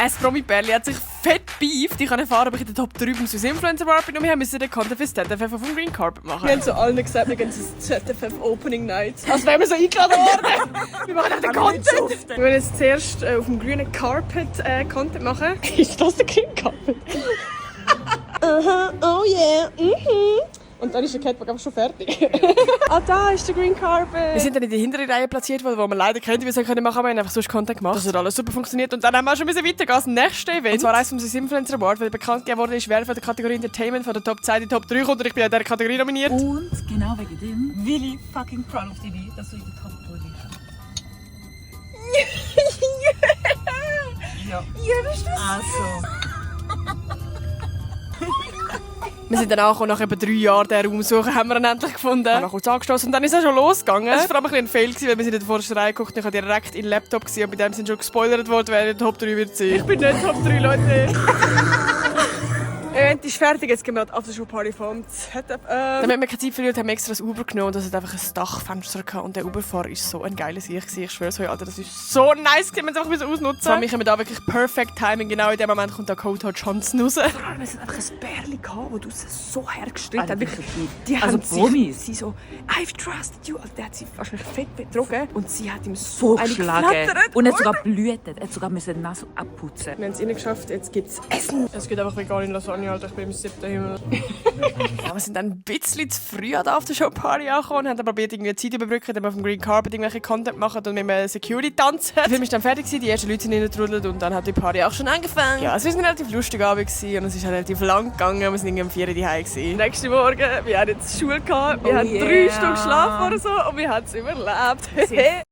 Ein Promi-Pärchen hat sich fett beeft. Ich kann erfahren, ob ich in den Top 3 beim Influencer Award bin und wir müssen den Content für das ZFF auf dem Green Carpet machen. Wir haben zu allen gesagt, wir gehen zum ZFF Opening Night. Als wären wir so eingeladen worden. Wir machen auch den Content. Wir wollen jetzt zuerst auf dem grünen Carpet Content machen. Ist das der Green Carpet? Oh yeah. Und dann ist der Catwalk aber schon fertig. Da ist der Green Carpet. Wir sind dann in die hintere Reihe platziert worden, wo man leider kennt, wie wir es machen können, aber wir haben einfach sonst Content gemacht. Das hat alles super funktioniert und dann haben wir auch schon weitergehen als nächste Event. Und zwar eins vom Influencer Award, weil bekannt gegeben wurde, wer von der Kategorie Entertainment von der Top 2 in die Top 3 kommt und ich bin in dieser Kategorie nominiert. Und genau wegen dem will ich fucking proud of dich, dass du in der Top 3 bist. Ja. Ja, bist du das? Also. Wir sind dann auch nach etwa 3 Jahren der Raum suchen, haben wir ihn endlich gefunden. Wir haben noch kurz angestoßen und dann ist es schon losgegangen. Es war vor allem ein Fail, weil wir sind in der vordersten Reihe geguckt und ich habe direkt in den Laptop gesehen und bei dem sind schon gespoilert worden, wer in der Top 3 wird sein. Ich bin nicht Top 3, Leute. Event ist fertig, jetzt gehen wir an die Aftershow-Party vom ZFF. Damit wir keine Zeit verlieren, haben wir extra ein Uber genommen und das hat einfach ein Dachfenster gehabt. Und der Uberfahrer war so ein geiles Ich. Ich schwöre es euch, Alter, das ist so nice, wir es einfach ausnutzen. So, wir haben da wirklich perfect Timing. Genau in dem Moment kommt der Code Hot Johnson raus. Wir hatten einfach ein Bärli, das so hergestellt hat. Die Also haben Promis. sie so, I've trusted you. Also der hat sie wahrscheinlich fett betrogen und sie hat ihm so geschlagen. Und er hat sogar blühtet. Er hat sogar die Nase abputzen. Wir haben es geschafft, jetzt gibt es Essen. Es gibt einfach vegan in Lasagne, Alter, ich bin im 7. Himmel. Ja, wir sind dann ein bisschen zu früh an der Aftershow-Party angekommen und haben dann probiert, irgendwie Zeit überbrücken, dann auf dem Green Carpet irgendwelche Content machen und mit einem Security tanzen. Der Film war dann fertig, die ersten Leute sind reingetrudelt und dann hat die Party auch schon angefangen. Ja, es war ein relativ lustiger Abend und es ist relativ lang gegangen. Wir sind irgendwie um 4 Uhr daheim gewesen. Nächsten Morgen, wir hatten jetzt Schule gehabt, wir haben 3 Stunden geschlafen oder so und wir haben es überlebt.